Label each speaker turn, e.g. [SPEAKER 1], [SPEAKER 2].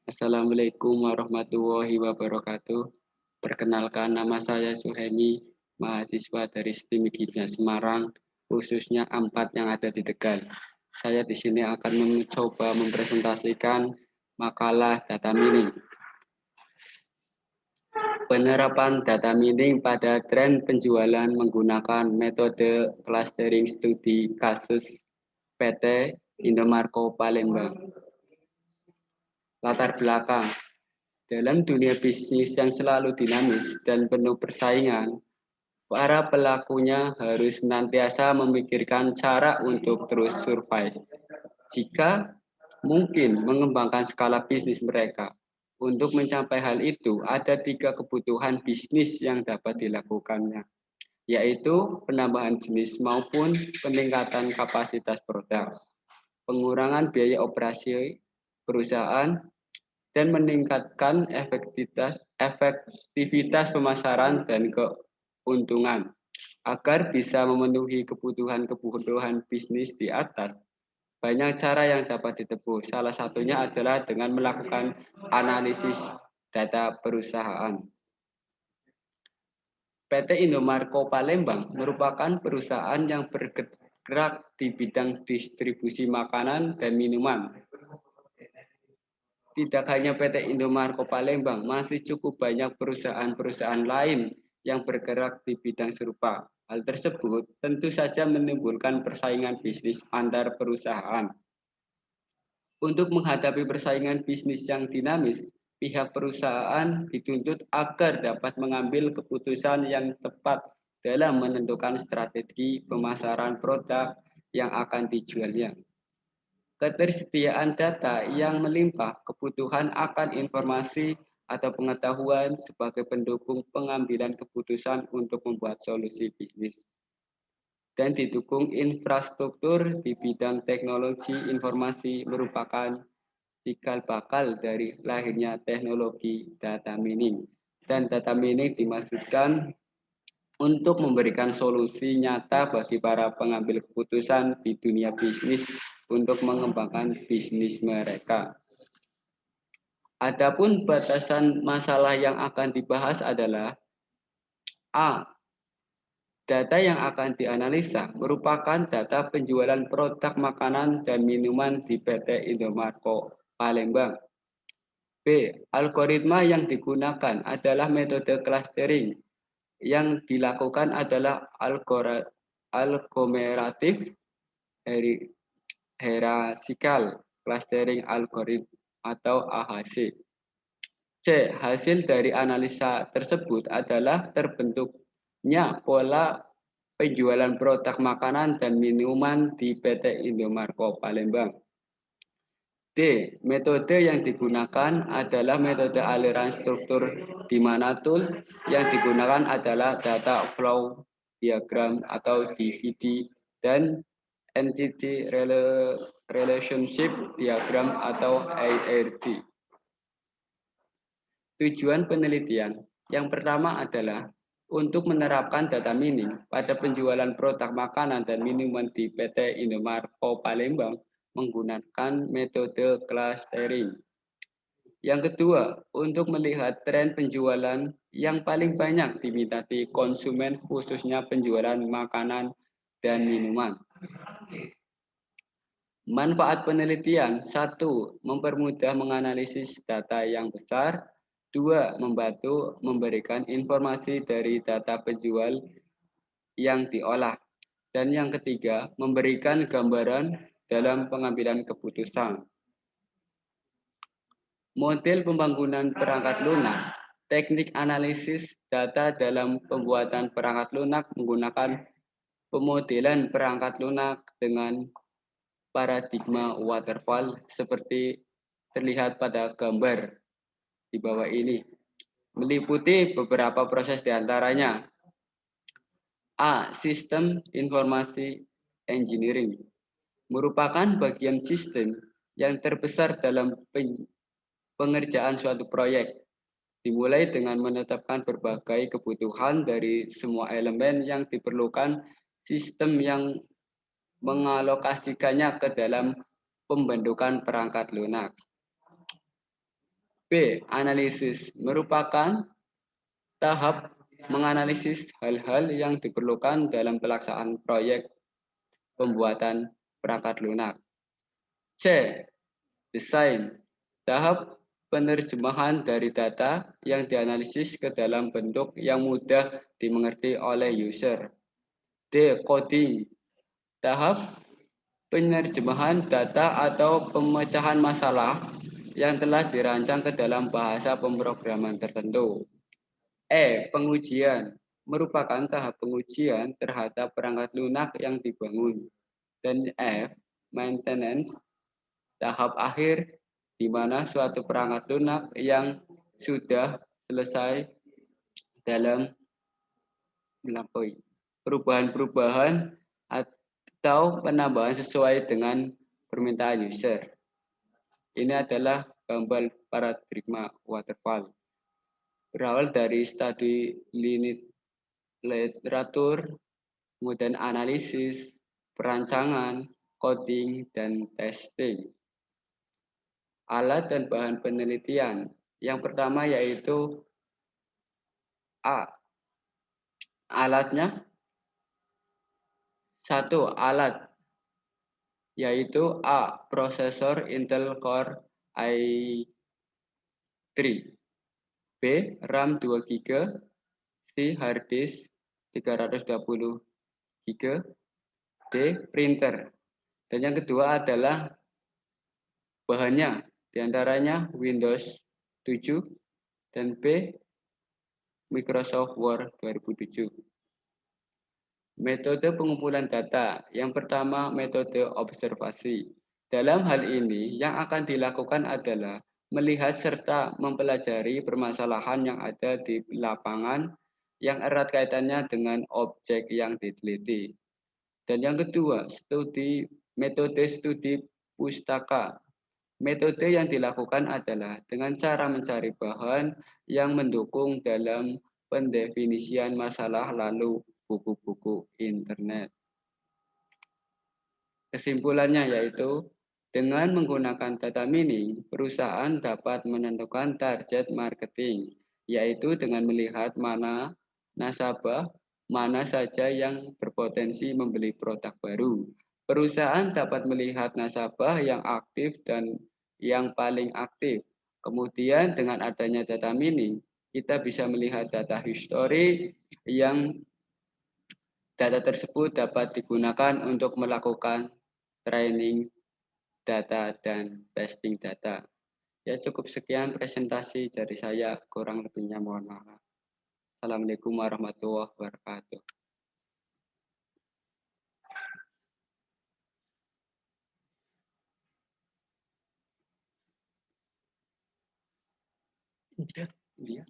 [SPEAKER 1] Assalamualaikum warahmatullahi wabarakatuh. Perkenalkan, nama saya Suhemi, mahasiswa dari STIM Gimna Semarang, khususnya A4 yang ada di Tegal. Saya di sini akan mencoba mempresentasikan makalah data mining. Penerapan data mining pada tren penjualan menggunakan metode clustering studi kasus PT Indomarko Palembang. Latar belakang. Dalam dunia bisnis yang selalu dinamis dan penuh persaingan, para pelakunya harus senantiasa memikirkan cara untuk terus survive. Jika mungkin mengembangkan skala bisnis mereka. Untuk mencapai hal itu, ada 3 kebutuhan bisnis yang dapat dilakukannya, yaitu penambahan jenis maupun peningkatan kapasitas produk, pengurangan biaya operasi perusahaan, dan meningkatkan efektivitas pemasaran dan keuntungan agar bisa memenuhi kebutuhan bisnis di atas. Banyak cara yang dapat ditempuh. Salah satunya adalah dengan melakukan analisis data perusahaan. PT Indomarko Palembang merupakan perusahaan yang bergerak di bidang distribusi makanan dan minuman. Tidak hanya PT Indomarko Palembang, masih cukup banyak perusahaan-perusahaan lain yang bergerak di bidang serupa. Hal tersebut tentu saja menimbulkan persaingan bisnis antar perusahaan. Untuk menghadapi persaingan bisnis yang dinamis, pihak perusahaan dituntut agar dapat mengambil keputusan yang tepat dalam menentukan strategi pemasaran produk yang akan dijualnya. Ketersediaan data yang melimpah, kebutuhan akan informasi atau pengetahuan sebagai pendukung pengambilan keputusan untuk membuat solusi bisnis. Dan didukung infrastruktur di bidang teknologi informasi merupakan cikal bakal dari lahirnya teknologi data mining. Dan data mining dimaksudkan untuk memberikan solusi nyata bagi para pengambil keputusan di dunia bisnis untuk mengembangkan bisnis mereka. Adapun batasan masalah yang akan dibahas adalah A. Data yang akan dianalisa merupakan data penjualan produk makanan dan minuman di PT Indomarko Palembang. B. Algoritma yang digunakan adalah metode clustering. Yang dilakukan adalah algomeratif hierarchical clustering algorithm atau AHC. C. Hasil dari analisa tersebut adalah terbentuknya pola penjualan produk makanan dan minuman di PT Indomarko Palembang. D. Metode yang digunakan adalah metode aliran struktur di mana tools yang digunakan adalah data flow diagram atau DVD dan entity relationship diagram atau ARD. Tujuan penelitian yang pertama adalah untuk menerapkan data mining pada penjualan produk makanan dan minuman di PT Indomarko Palembang menggunakan metode clustering. Yang kedua, untuk melihat tren penjualan yang paling banyak diminati konsumen khususnya penjualan makanan dan minuman. Manfaat penelitian, 1. Mempermudah menganalisis data yang besar. 2. Membantu memberikan informasi dari data penjual yang diolah. Dan yang ketiga, memberikan gambaran dalam pengambilan keputusan. Model pembangunan perangkat lunak. Teknik analisis data dalam pembuatan perangkat lunak menggunakan pemodelan perangkat lunak dengan paradigma waterfall seperti terlihat pada gambar di bawah ini. Meliputi beberapa proses diantaranya. A. Sistem informasi engineering merupakan bagian sistem yang terbesar dalam pengerjaan suatu proyek. Dimulai dengan menetapkan berbagai kebutuhan dari semua elemen yang diperlukan sistem yang mengalokasikannya ke dalam pembentukan perangkat lunak. B. Analisis merupakan tahap menganalisis hal-hal yang diperlukan dalam pelaksanaan proyek pembuatan perangkat lunak. C. Desain, tahap penerjemahan dari data yang dianalisis ke dalam bentuk yang mudah dimengerti oleh user. D. Coding, tahap penerjemahan data atau pemecahan masalah yang telah dirancang ke dalam bahasa pemrograman tertentu. E. Pengujian, merupakan tahap pengujian terhadap perangkat lunak yang dibangun. Dan F. Maintenance, tahap akhir di mana suatu perangkat lunak yang sudah selesai dalam melampaui perubahan-perubahan atau penambahan sesuai dengan permintaan user. Ini adalah gambar paradigma waterfall. Berawal dari studi literatur, kemudian analisis, perancangan, coding, dan testing. Alat dan bahan penelitian. Yang pertama yaitu A. Alatnya. Satu, alat yaitu A. Prosesor Intel Core i3, B. RAM 2 GB, C. Hard disk 320 GB, D. Printer. Dan yang kedua adalah bahannya, diantaranya Windows 7 dan B. Microsoft Word 2007. Metode pengumpulan data. Yang pertama, metode observasi. Dalam hal ini, yang akan dilakukan adalah melihat serta mempelajari permasalahan yang ada di lapangan yang erat kaitannya dengan objek yang diteliti. Dan yang kedua, metode studi pustaka. Metode yang dilakukan adalah dengan cara mencari bahan yang mendukung dalam pendefinisian masalah lalu buku-buku internet. Kesimpulannya yaitu dengan menggunakan data mining, perusahaan dapat menentukan target marketing, yaitu dengan melihat mana nasabah mana saja yang berpotensi membeli produk baru. Perusahaan dapat melihat nasabah yang aktif dan yang paling aktif. Kemudian dengan adanya data mining, kita bisa melihat data histori yang data tersebut dapat digunakan untuk melakukan training data dan testing data. Ya cukup sekian presentasi dari saya, kurang lebihnya mohon maaf. Assalamualaikum warahmatullahi wabarakatuh. Iya.